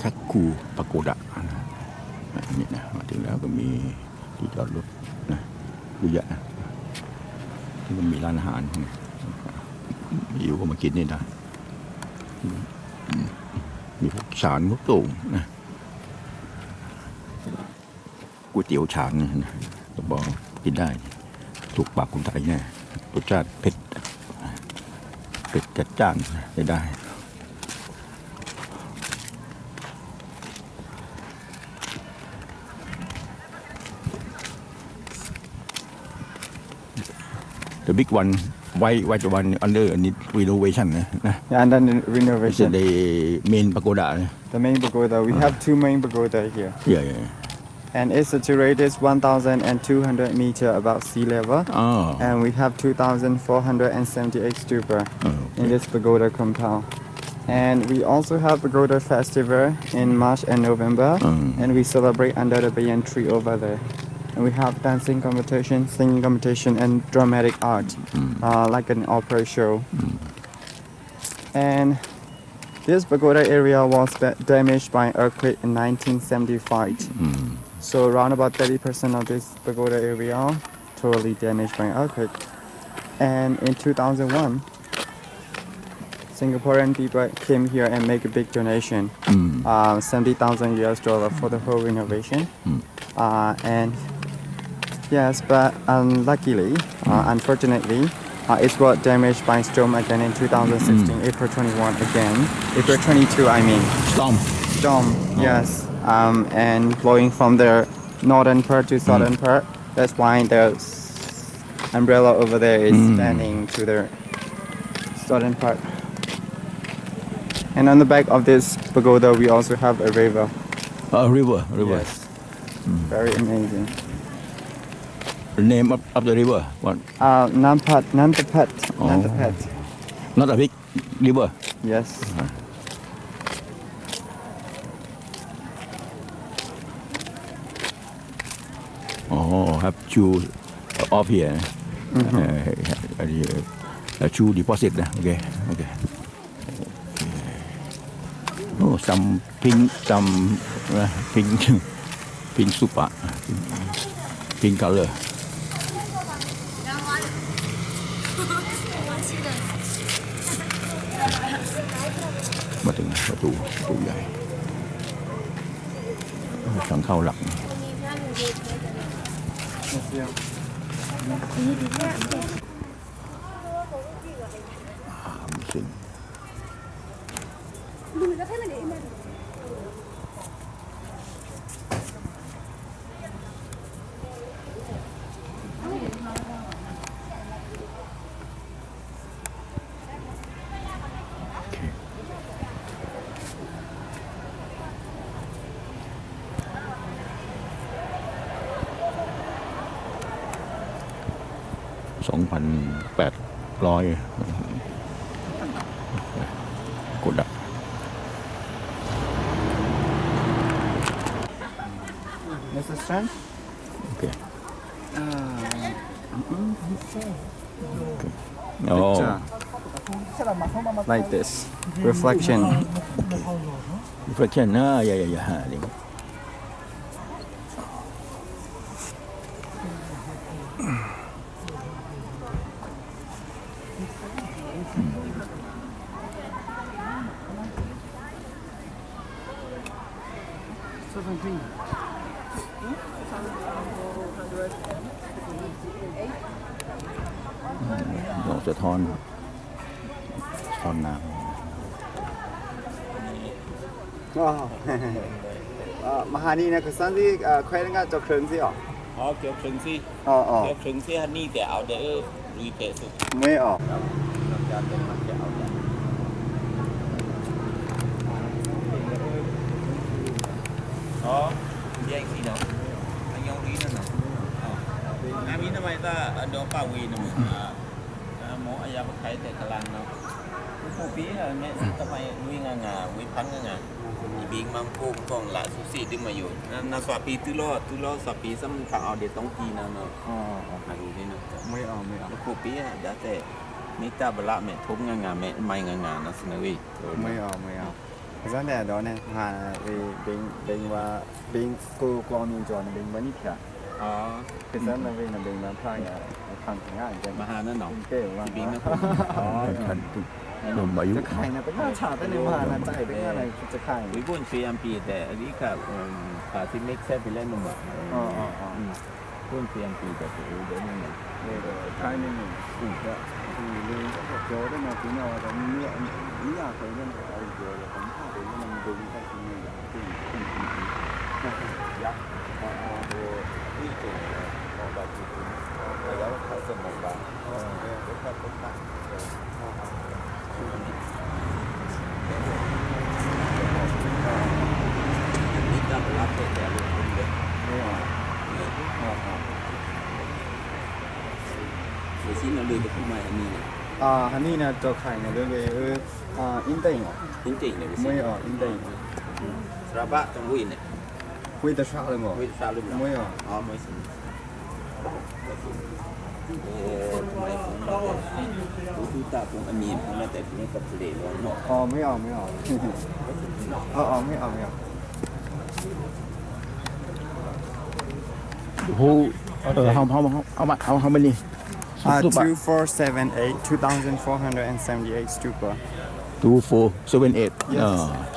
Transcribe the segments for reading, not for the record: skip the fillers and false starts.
คักคูปาโกดะนี่นะมาถึงแล้วก็มีที่จอดรถนะเยอะแยะนะที่มันมีร้านอาหารอยู่ก็มากินนี่นะมีพวกฉานพวกโต่งนะก๋วยเตี๋ยวฉานนะจะบอกกินได้ถูกปากคนไทยแน่รสชาติเผ็ดจัดจ้านได้ The big one white one under renovation นะ Yeah, and then renovation. The main pagoda. The main pagoda. We have two main pagoda here. Yeah. And its altitude is 1,200 meter above sea level. Oh. And we have 2,478 stupa in this pagoda compound. And we also have pagoda festival in March and November. And we celebrate under the banyan tree over there. And we have dancing competition, singing competition, and dramatic art, like an opera show. And this pagoda area was damaged by an earthquake in 1975. So around about 30% of this pagoda area totally damaged by an earthquake. And in 2001, Singaporean people came here and make a big donation, $70,000 US for the whole renovation. And yes, but unluckily, unfortunately, it got damaged by storm again in 2016, April 21 again. April 22, I mean. Storm, yes. And blowing from the northern part to southern part. That's why the umbrella over there is standing to the southern part. And on the back of this pagoda, we also have a river. River. Yes. Very amazing. The name of the river? What? Nantapat. Not a big river. Yes. Have shoe off here. Shoe deposit. Okay. Oh, some pink super, pink color. มาถึงประตูใหญ่ทางเข้าหลักสิ่ง2,800กดดักMr. Shan? Okay. Picture. Like this. Reflection. Reflection. Yeah. Nó sẽ thon nào. Mahani na kusanzi kaya nga cho krunzi oh. Kiểu trứng si. Kiểu trứng si hắn đi dẻo để lùi tệ sụp. Mới oh. Đó, đi anh gì đó. Anh nhau đi nữa nào. Anh biết năm ta ở đó bảo vì nó mỗi ai ra một cái để cả làng nó. Phổ biến là mẹ tao mày nuôi ngà nuôi phăng ngà. Bị mang phô còn lại sushi đi màอยู่น่าสวัสดีตุลอสวัสดีซ้ำเอาเดี๋ยวต้องกีนะเนาะหาดูนี่นะไม่เอาแล้วกูปีอ่ะจะแต่นี่ตาบละแม่ทุบงาแม่ไม่งานะสนวิไม่เอา cái vấn đề đó này mà bên và bên cô con mình chọn bên vẫn ít cả cái vấn đề là bên là thay là thằng ngã cái มาหานั่นหนอ cái mà บิงนะ อ๋อท่านลมอายุ จะขายนะเป็นหน้าฉาเป็นมาหน้าใจเป็นอะไรจะขาย วิบุญเฟียมปีแต่อันนี้กับป่าที่เม็กแซ่บไปเล่นนมอ่ะบุญเฟียมปีแต่ตัวเดี๋ยวนี้ขายนี่ก็คือเรื่องเกี่ยวกับที่เราแต่เนี่ยนี่อยากเคยเรื่องอะไรเกี่ยวกับผมถ้าเป็นมันดึงเข้าที่นี่อย่างที่ยักษ์ตัวที่เก่งออกแบบที่แล้วเขาสมบัติเนี่ยก็แค่ต้นตั้งนี่จะไปรับแต่ลงทุนเลยเดี๋ยวชิ้นเราเลยจะขึ้นมาอันนี้เนี่ยอันนี้นะจะขายในเรื่องอินเตอร์เหรอ จริงๆเนี่ย ไม่อินเตอร์ สระบะต้องวิ่งเนี่ย คุยแต่เช้าเลยมั้ง วิ่งเช้าลืมหรอ ไม่อ๋อไม่สิดูตาผมอันนี้ผมแต่ผมกับทะเลร้อนเนาะไม่ไม่ไม่Who how many 2478 2478 stupa 2478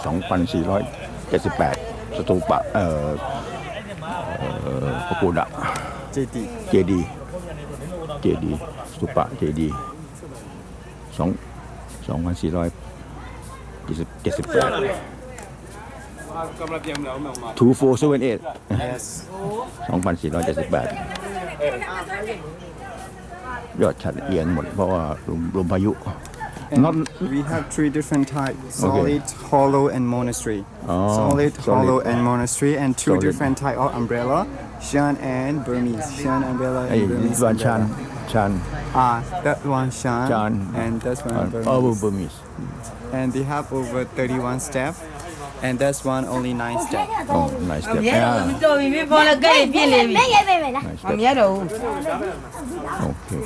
2,478 สตูปะพระโกดะ เจดีสตูปะเจดี2,478 2478 yes 2,478 ยอดฉัดเอียงหมดเพราะว่าลมพายุ Not we have three different types solid hollow and monastery solid hollow and monastery and two different type of umbrella Shan and Burmese Shan umbrella and Burmese umbrella Shan that one Shan and that one Burmese and they have over 31 steps and that's one only 9 steps nice step okay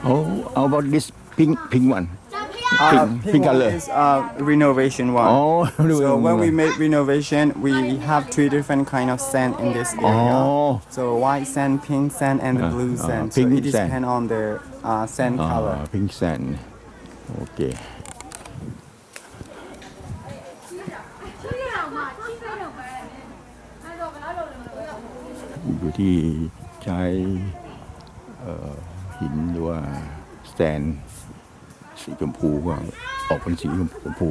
Oh, how about this pink one? Pink color is renovation one. Oh, so when we make renovation, we have three different kind of sand in this area. Oh. So white sand, pink sand, and the blue sand. Pink so it sand. depends on the sand color. Pink sand. Okay. อยู่ที่ใช้หินหรือว่าแซนสีชมพูก็ออกเป็นสีชมพู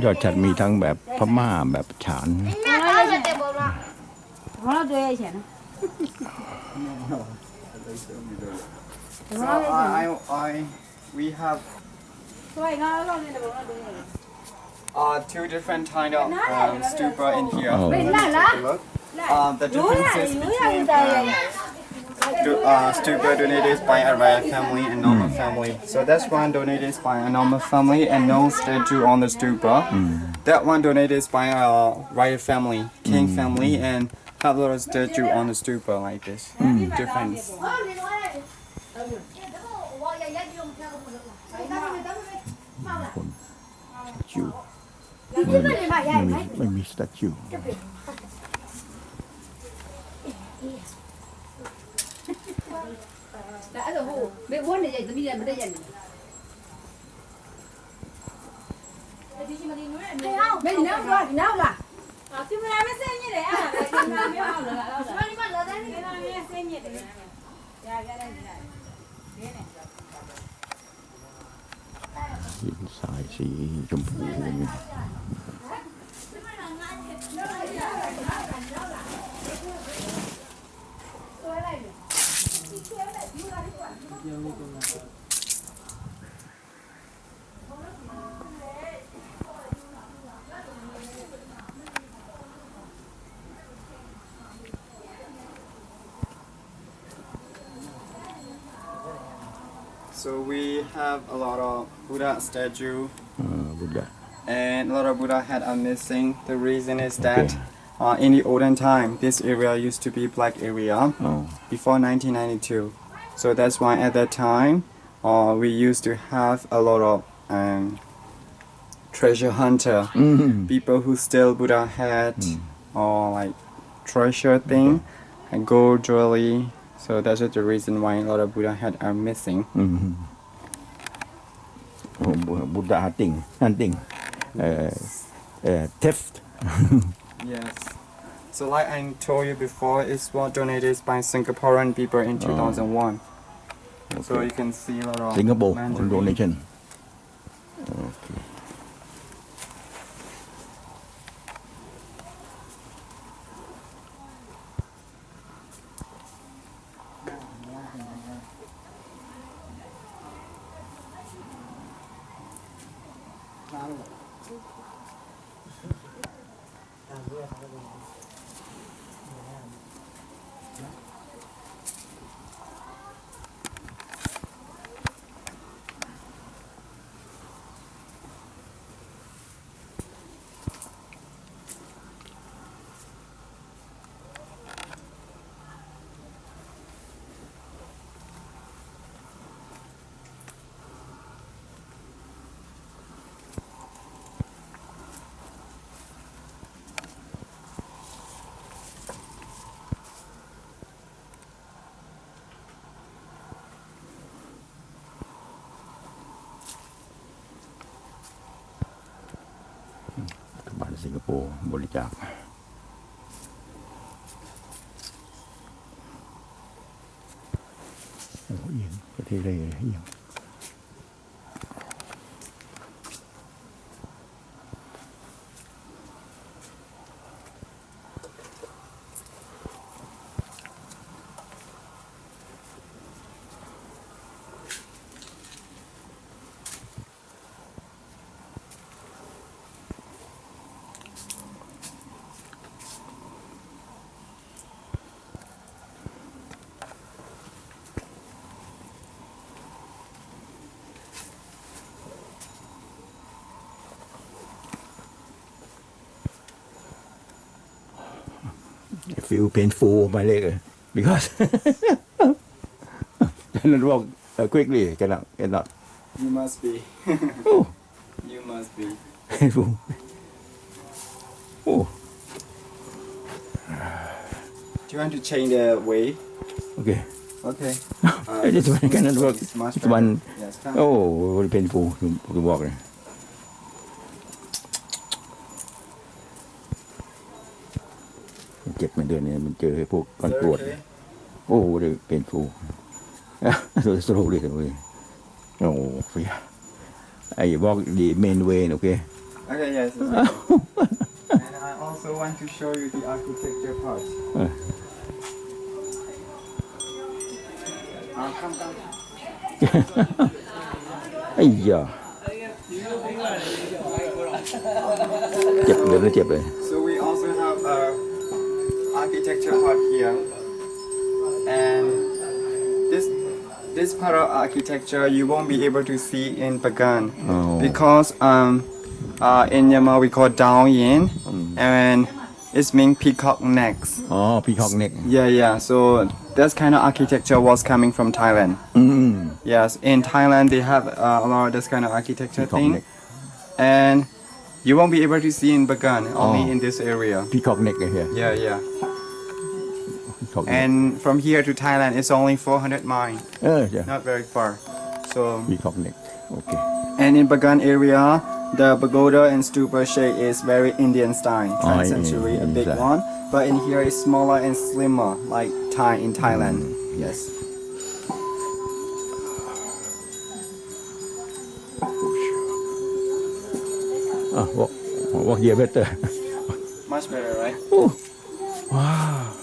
ยอดฉัดมีทั้งแบบพม่าแบบฉาน we have two different kind of stupa in here. The differences between stupa donated by a royal family and normal family. So that's one donated by a normal family and no statue on the stupa. That one donated by a royal family, king family, and have a little statue on the stupa like this. Difference. จิ๋ว ไม่มีสแตชู đã rồi hù bé muốn này dậy tôi đi làm đây dậy bé gì nấu rồi nấu là chứ mà làm cái như thế à cái làm cái nào nữa đâu rồi đi mà rồi đấy cái làm cái như thế này cái đây này หินทรายสีชมพูนี่ So we have a lot of Buddha statue บุตร and a lot of Buddha head are missing. The reason is that in the olden time, this area used to be black area before 1992. So that's why at that time, we used to have a lot of treasure hunter, people who steal Buddha head or like treasure thing and gold jewelry. So that's the reason why a lot of Buddha head are missing. บุตร hunting theft Yes. So like I told you before, it was donated by Singaporean people in 2001. So you can see a lot of Singapore Mandarin. donationรัฐบาลสิงคโปร์บริจาคโอ้เอียงประเทศอะไรเอียงfeel painful my leg because cannot walk quickly cannot You must be. oh You must be. painful oh Do you want to change the way? okay Okay. this one cannot work It's much this better. one Yes, come. oh very painful to walk เจ็บเหมือนเดินเนี่ยมันเจอพวกก้อน Is ก that รวด okay? โอ้เลยเป็นฟูสโลว์เลยโอ้เฟียไอ้บอกดีเมนเวนโอเค Okay, yes. It's okay. And I also want to show you the architecture part. Come. ไอ้ยาเจ็บเดี๋ยวจะเจ็บเลย So we also have a architecture part here, and this part of architecture you won't be able to see in Pagan because in Myanmar we call Taunggyi, and it's mean peacock necks. อ๋อพีคอกเน็ก Yeah. So this kind of architecture was coming from Thailand. Yes, in Thailand they have a lot of this kind of architecture Peacock thing, neck. and You won't be able to see in Bagan, only in this area. Peacock neck here. Yeah. Peacock neck. And from here to Thailand, it's only 400 miles, yeah. not very far. So, Peacock neck. Okay. and in Bagan area, the pagoda and stupa shape is very Indian style, 10th century, a big Indian one. But in here, it's smaller and slimmer, like Thai in Thailand. Yes. Walk here better. Much better, right? Oh. Wow.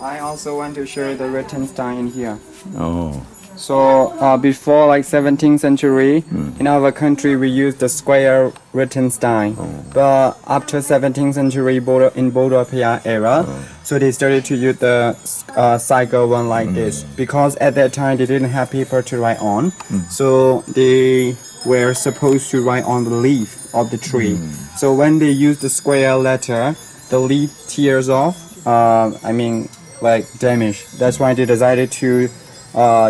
I also want to show the written style in here. Oh. So before like 17th century, in our country we used the square written style. But after 17th century in Bodopaya era, so they started to use the cycle one like this. Because at that time they didn't have paper to write on, so they were supposed to write on the leaf of the tree. So when they use the square letter, the leaf tears off. Like damaged. That's why they decided to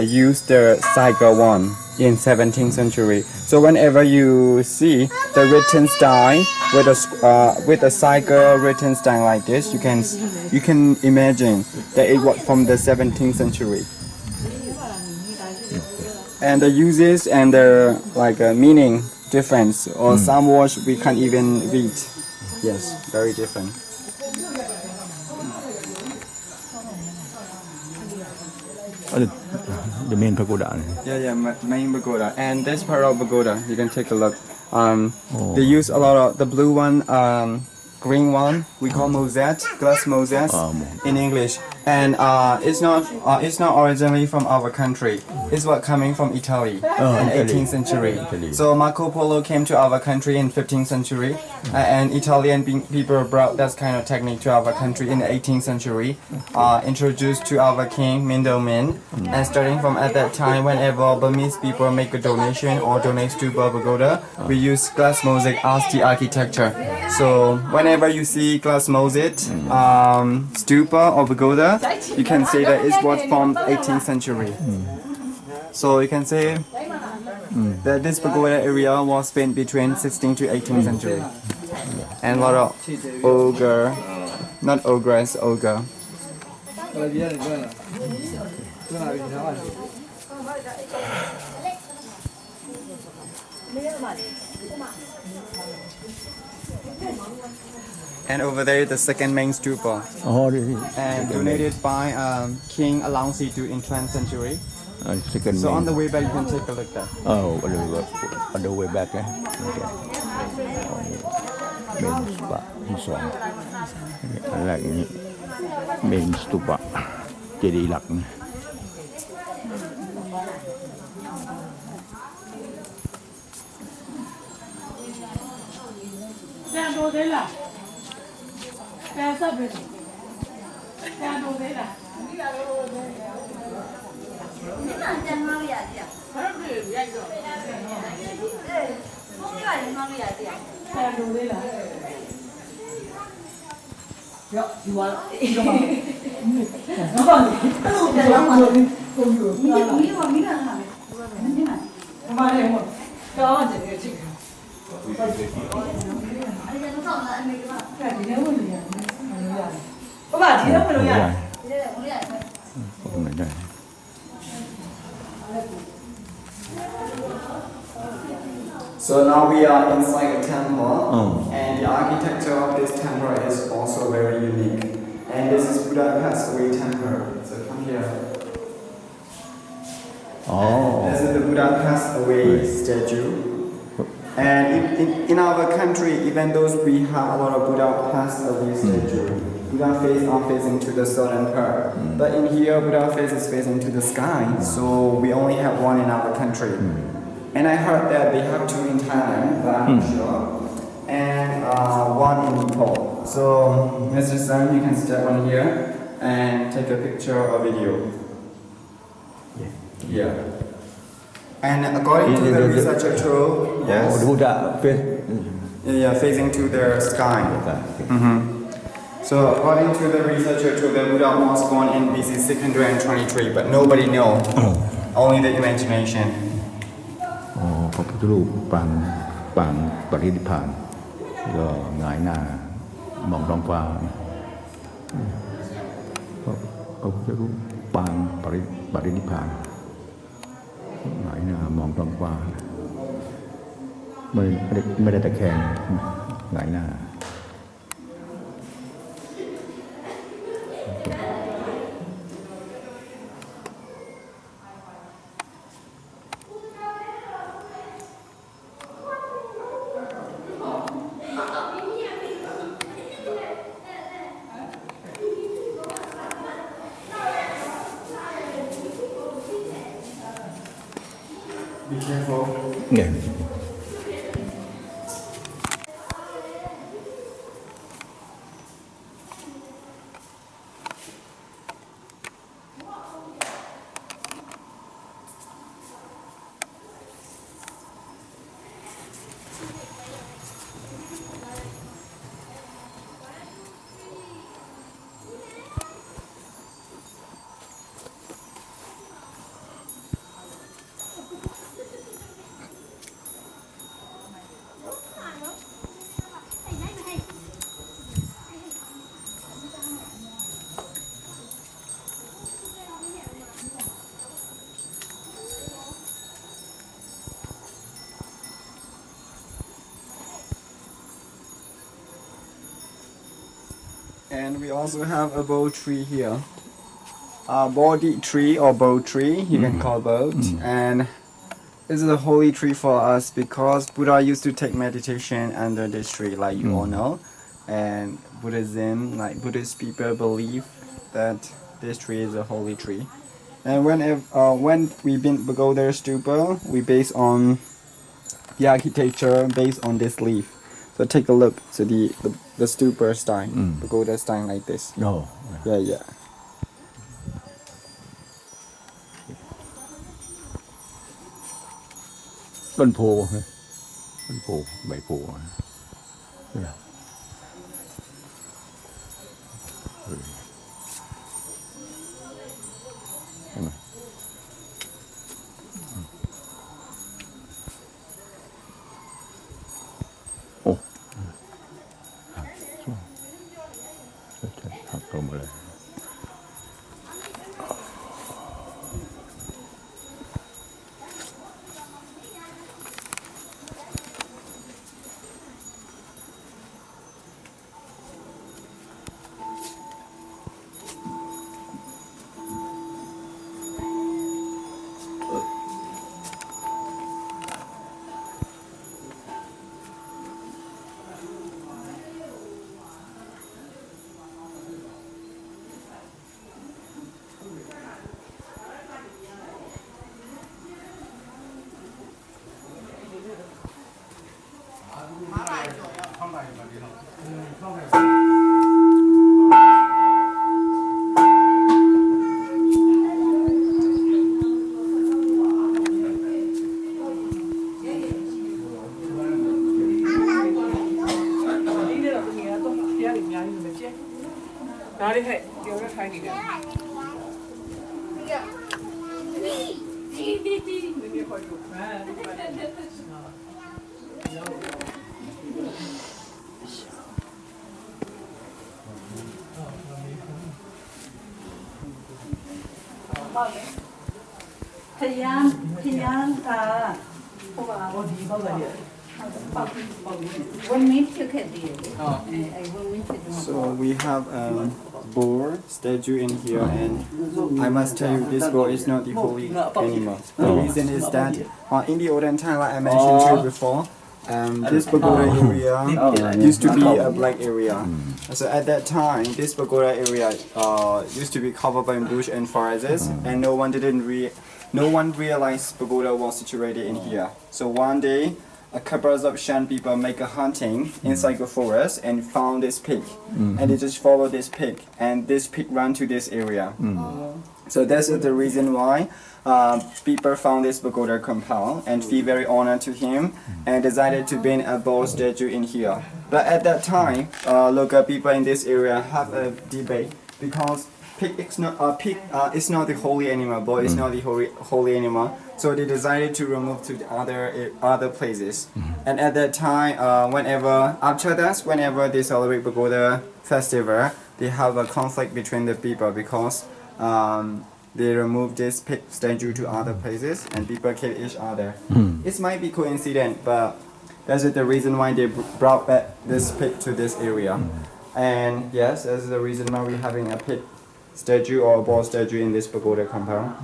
use the cycle one in 17th century. So whenever you see the written style with a cycle written style like this, you can imagine that it was from the 17th century. And the uses and the meaning difference, or some words we can't even read. Yes, very different. The main pagoda. Yeah, main pagoda. And this part of pagoda, you can take a look. They use a lot of the blue one, green one. We call mosaic, glass mosaic in English. And it's not originally from our country. It's what coming from Italy in 18th century. So Marco Polo came to our country in 15th century, and Italian people brought that kind of technique to our country in the 18th century. Introduced to our king Mindelmin, and starting from at that time, whenever Burmese people make a donation or donate to Pagoda, we use glass mosaic as the architecture. So whenever you see glass mosaic, stupa or pagoda, you can say that it was from 18th century. So you can say that this pagoda area was spent between 16th to 18th century. And a lot of ogre, not ogress, ogre. And over there, the second main stupa, and donated by King Alangsitu in 12th century. Second So main. on the way back, you can take a look there. Oh, on the way back, eh? Okay. Main stupa ที่สองอันแรกอย่างนี้ main stupa เจดีย์หลักนะ So now we are inside a temple, and the architecture of this temple is also very unique. And this is Buddha passed away temple. So come here. This is the Buddha passed away statue. And in our country, even though we have a lot of Buddha passed away statue, Buddha face are facing to the southern part. But in here, Buddha face is facing to the sky. So we only have one in our country. And I heard that they have two in Thailand, but I'm not sure. And one in Nepal. So, Mr. Shan, you can step on here and take a picture or video. Yeah. And according to the researcher too, yes. Oh, Buddha face. Yeah, facing to the sky. So according to the researcher too, the Buddha was born in BC 623, but nobody knows. only the imagination. อ๋อพระพุทธรูปปางปรินิพพานก็หงายหน้ามองท้องฟ้าพระพุทธรูปปางปรินิพพานหงายหน้ามองท้องฟ้าไม่ได้ตะแคงหงายหน้าBe careful. เนี่ย And we also have a bow tree here. Bodhi tree or bow tree, you can call both. And this is a holy tree for us because Buddha used to take meditation under this tree, like you all know. And Buddhism, like Buddhist people believe that this tree is a holy tree. And when we build Pagoda Stupa, we base on the architecture based on this leaf. So take a look. So the stupa style, Pagoda style like this. โอ้ Yeah. ต้นโพใบโพเนี่ยเห็นไหมโอ้หักลงมาเลยพยายามค่ะเพราะว่าพอดีเขาเลยวันนี้จะแค่เดียวไอ้วันนี้จะดู So we have a boar statue in here, and I must tell you, this boar is not the holy animal. The reason is that in the olden time, like I mentioned to you before, this pagoda area used to be a black area. So at that time, this pagoda area used to be covered by bush and forests, and no one realized pagoda was situated in here. So one day, a couple of Shan people make a hunting inside the forest and found this pig, and they just follow this pig, and this pig ran to this area. So that's the reason why people found this pagoda compound and feel very honored to him and decided to build a bull statue in here. But at that time, local people in this area have a debate because pig is not the holy animal, boy is not the holy animal. So they decided to remove to the other places. And at that time, whenever they celebrate Pagoda festival, they have a conflict between the people because they remove this pig statue to other places and people kill each other. It might be coincidence, but that's the reason why they brought back this pig to this area. And yes, that's the reason why we're having a pig statue or a bull statue in this pagoda compound.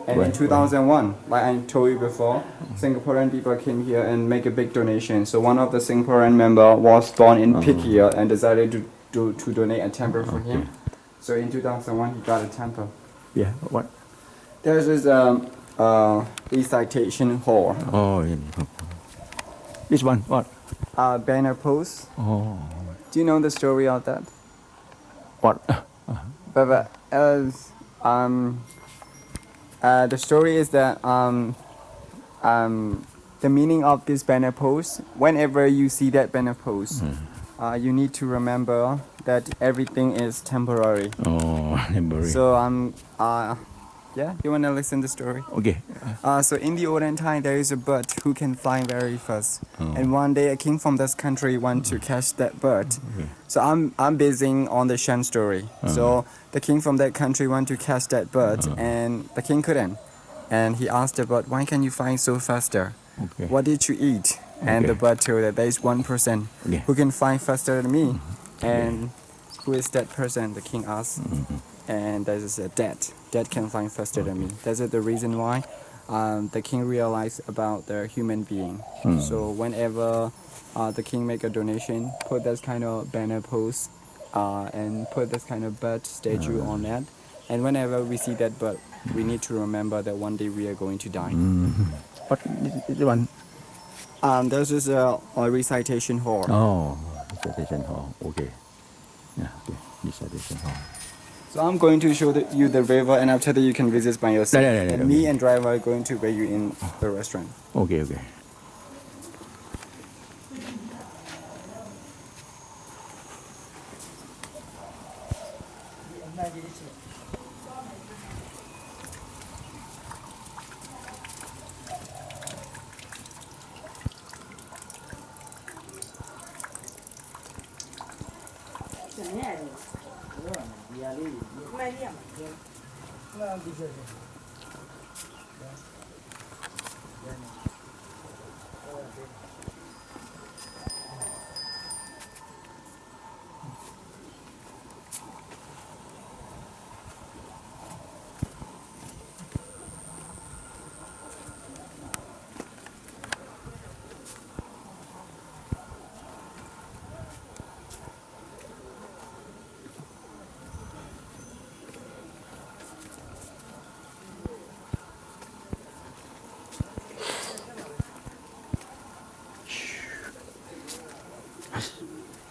And in 2001, like I told you before, Singaporean people came here and make a big donation. So one of the Singaporean member was born in Pig here and decided to donate a temple for him. So in 2001, he got a temple. Yeah, what? There's this recitation hall. Oh, yeah. This one, what? Banner post. Oh, Do you know the story of that? what? But the story is that the meaning of this banner post, whenever you see that banner post, you need to remember that everything is temporary. Oh, temporary. So yeah, you wanna listen the story? Okay. So in the olden time, there is a bird who can fly very fast, and one day a king from this country want to catch that bird. So I'm basing on the Shan story. So the king from that country want to catch that bird, and the king couldn't. And he asked the bird, "Why can you fly so faster? Okay. What did you eat?" And the bird told that there is one person Okay. who can fly faster than me. And who is that person? The king asked. And that is a dad. Dad can fly faster than me. That's the reason why the king realized about the human being. So whenever the king make a donation, put this kind of banner post and put this kind of bird statue on that. And whenever we see that bird, we need to remember that one day we are going to die. What? This one? There's just a recitation hall. Oh, recitation hall. Okay. Yeah, okay. Recitation hall. So I'm going to show you the river, and after that you can visit by yourself. Yeah, And me and driver are going to wait you in the restaurant. Okay, okay.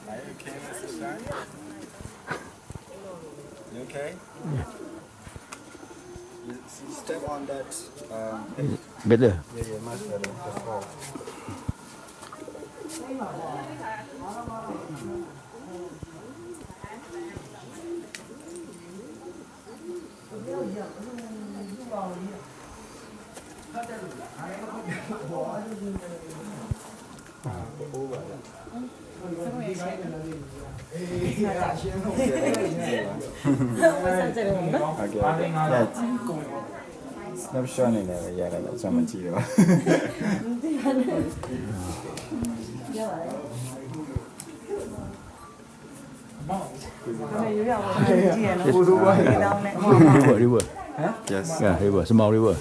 Are you okay, Mr. Shan? You okay? You step on that. Better. Yeah, much better. That's all. Okay. Yeah. Snapshot này là giờ là cho mình chỉ rồi. River. Yes. Yeah, river. Small river.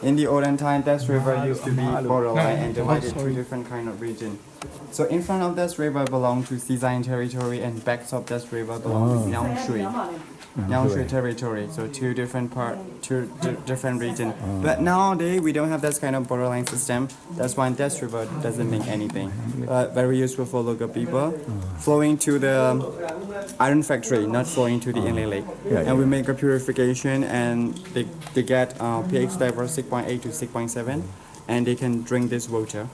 In the olden time, that river used to be borderline and divided to different kind of region. So in front of that river belonged to Xizang territory, and back of that river belonged to Yangshui territory. So two different region. But nowadays we don't have that kind of borderline system. That's why that river doesn't mean anything. Very useful for local people. Flowing to the iron factory, not flowing to the inlet lake. And we make a purification, and they get pH level 6.8 to 6.7, and they can drink this water.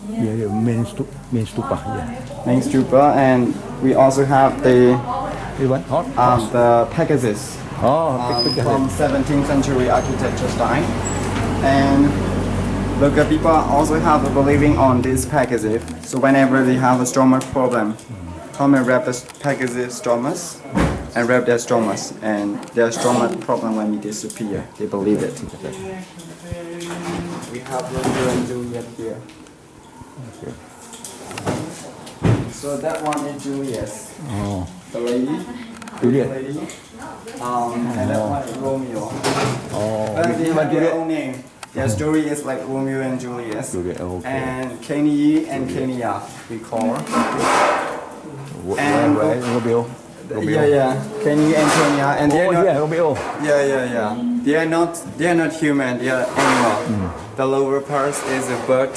Yeah, the main stupa. Yeah. main stupa, and we also have This one hot. the Pegasus from 17th century architecture style. And look, people also have a believing on this Pegasus. So whenever they have a stomach problem, come and wrap the Pegasus stomach and wrap their stomach, and their stomach problem will disappear. They believe it. We have Romeo and Juliet here. Okay. So that one is Juliet, Oh, the lady. Juliet. The lady. And that one is Romeo. Oh, But they this have one their Juliet. own name. Their story is like Romeo and Juliet. Juliet, okay. And Kenny and Kenya, we call her. And Romeo. Yeah. Kenny and Kenya, and they're Oh, not. yeah, Romeo. Yeah. They are not human. They are animal. The lower part is a bird.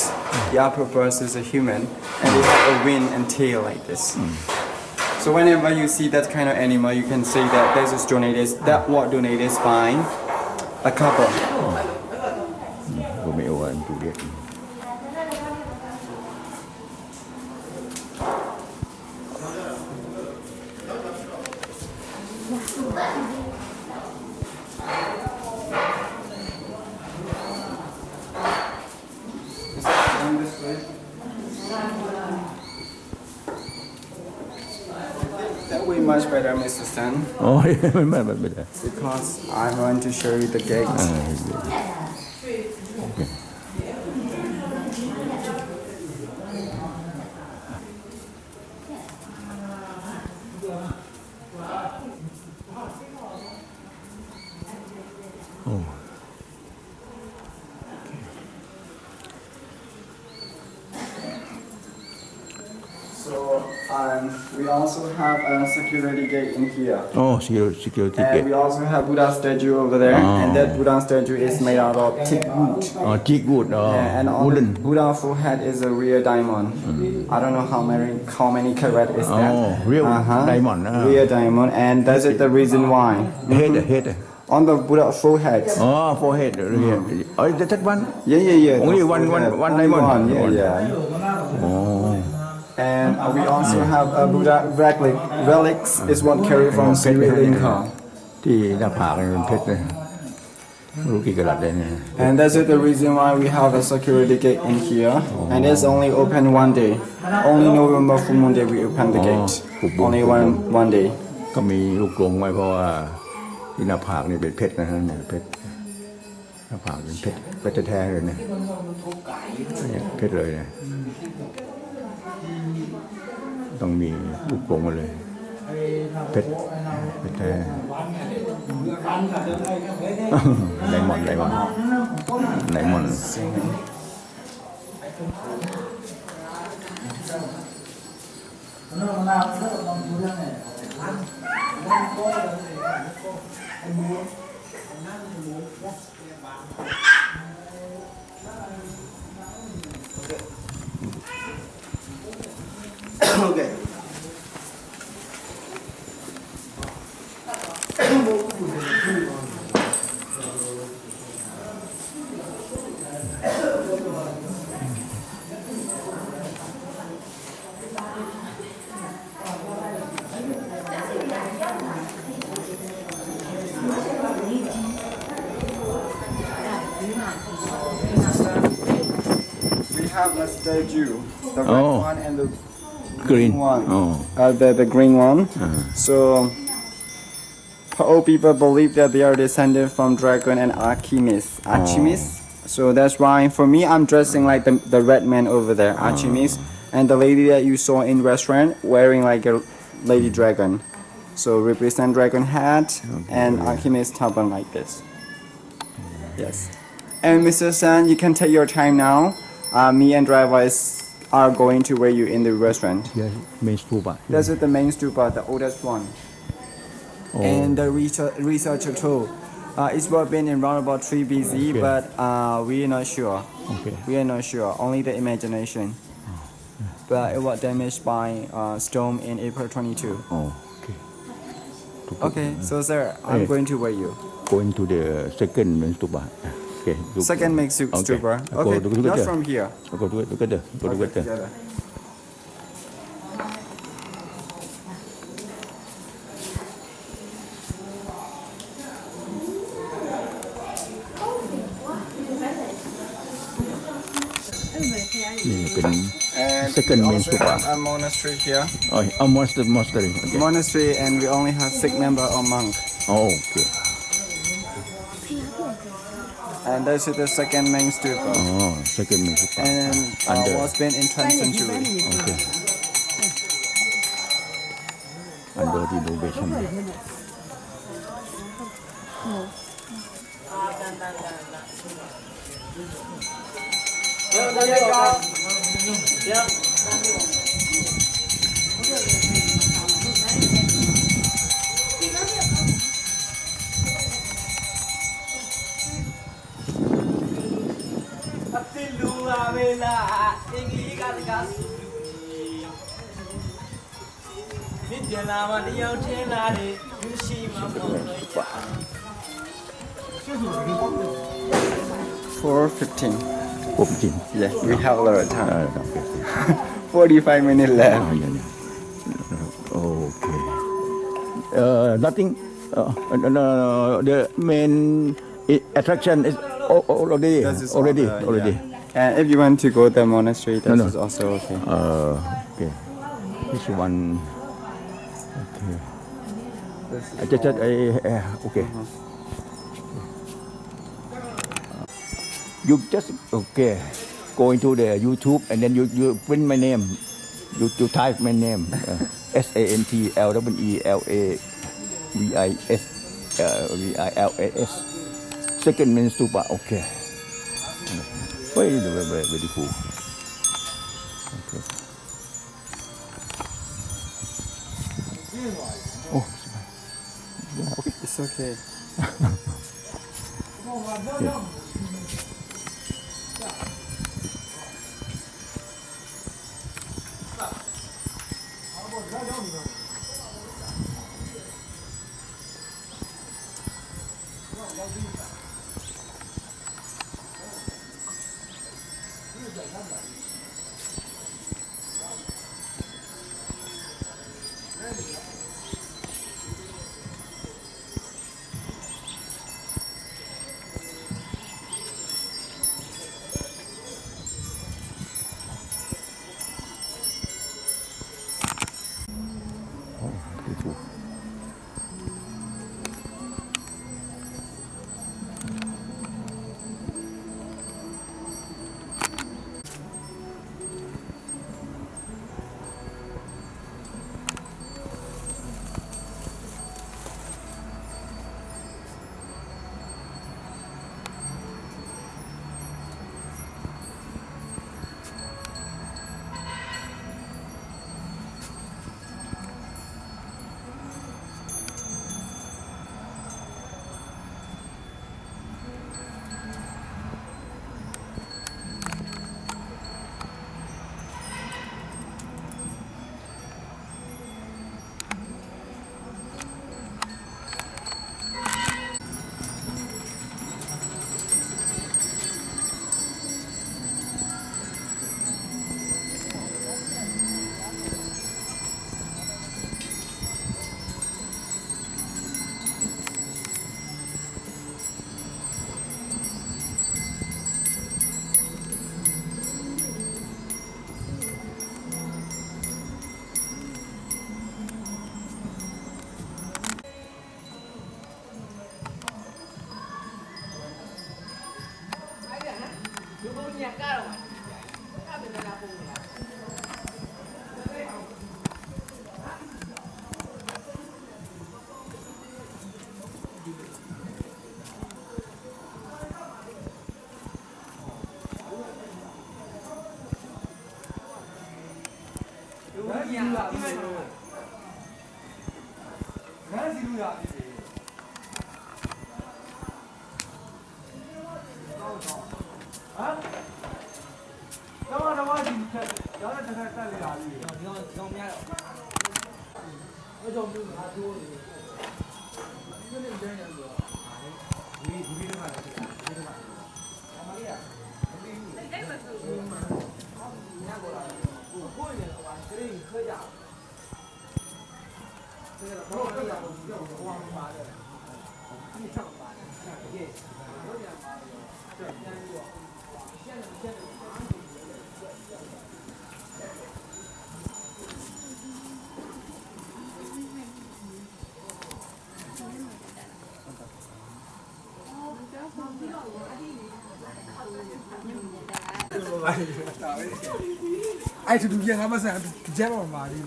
The upper part is a human, and they have a wing and tail like this. So whenever you see that kind of animal, you can say that this is donated. That was donated by a couple. Romeo and Juliet. That way much better, Mr. Shan, Oh, yeah, but because I want to show you the gate. Okay. Oh. So we also have a security gate in here. Oh, security And gate. we also have Buddha statue over there, and that Buddha statue is made out of teak wood. Oh, teak wood. Yeah, and on the Wooden. Buddha forehead is a real diamond. I don't know how many carat is that. Oh, real diamond. Real diamond, and that's it the reason why. Head. On the Buddha forehead. Oh, forehead. Yeah. Oh, that one. Yeah. Only the one forehead. diamond. Only one, One. yeah. Oh. And we also have a Buddha relic. Relics is what carried from Sri Lanka. ที่หน้าผากเนี่ยเป็นเพชรเลยไม่รู้กี่กะรัตเลยเนี่ย And that's it the reason why we have a security gate in here. And it's only open one day. Only November full moon day we open the gate. Only one day. ก็มีลูกกรงไว้เพราะว่าที่หน้าผากนี่เป็นเพชรนะฮะเนี่ยเพชรหน้าผากเป็นเพชรแท้ๆเลยเนี่ยเพชรเลยเนี่ยต้องมีลูกกรงมาเลยเพชรแท้ไดมอนด์ Okay. We have a statue, the red one and the green one. อ๋อ The green one. So old people believe that they are descended from dragon and Archimedes. So that's why for me I'm dressing like the red man over there, Archimedes, and the lady that you saw in restaurant wearing like a lady dragon. So represent dragon hat and Archimedes turban like this. Yes. And Mr. Shan, you can take your time now. Me and drivers are going to wait you in the restaurant. main stupa That's the main stupa, the oldest one. And the researcher told it's was been in around about 3 BC, but we are not sure. Okay. We are not sure. Only the imagination. But it was damaged by storm in April 22. Oh, okay. Okay, so sir, I'm going to wait you. Going to the second main stupa Okay. Second main stupa. Okay, not from here. Go together. Go together. And second we main also stupa. have a monastery here. Oh, monastery. Okay. Monastery, and we only have 6 members or monk. Oh, okay. And this is the second main stupa. Oh, second main stupa. And was built in 10th century. Okay. Under renovation. For 15. 15. Yeah, we have a lot of time. Okay. 45 minutes left. Okay. Nothing. The main attraction is already. This is Already. yeah. And if you want to go to the monastery, that is also okay. Okay. This one. Okay. This is Okay. You just go into the YouTube and then you print my name. You type my name. SANTLEVILAS. Second main stupa. Okay. Very cool. Okay. Oh, yeah, okay. It's okay. Yeah. Beautiful. ai tu dia ngapa sih jawab mari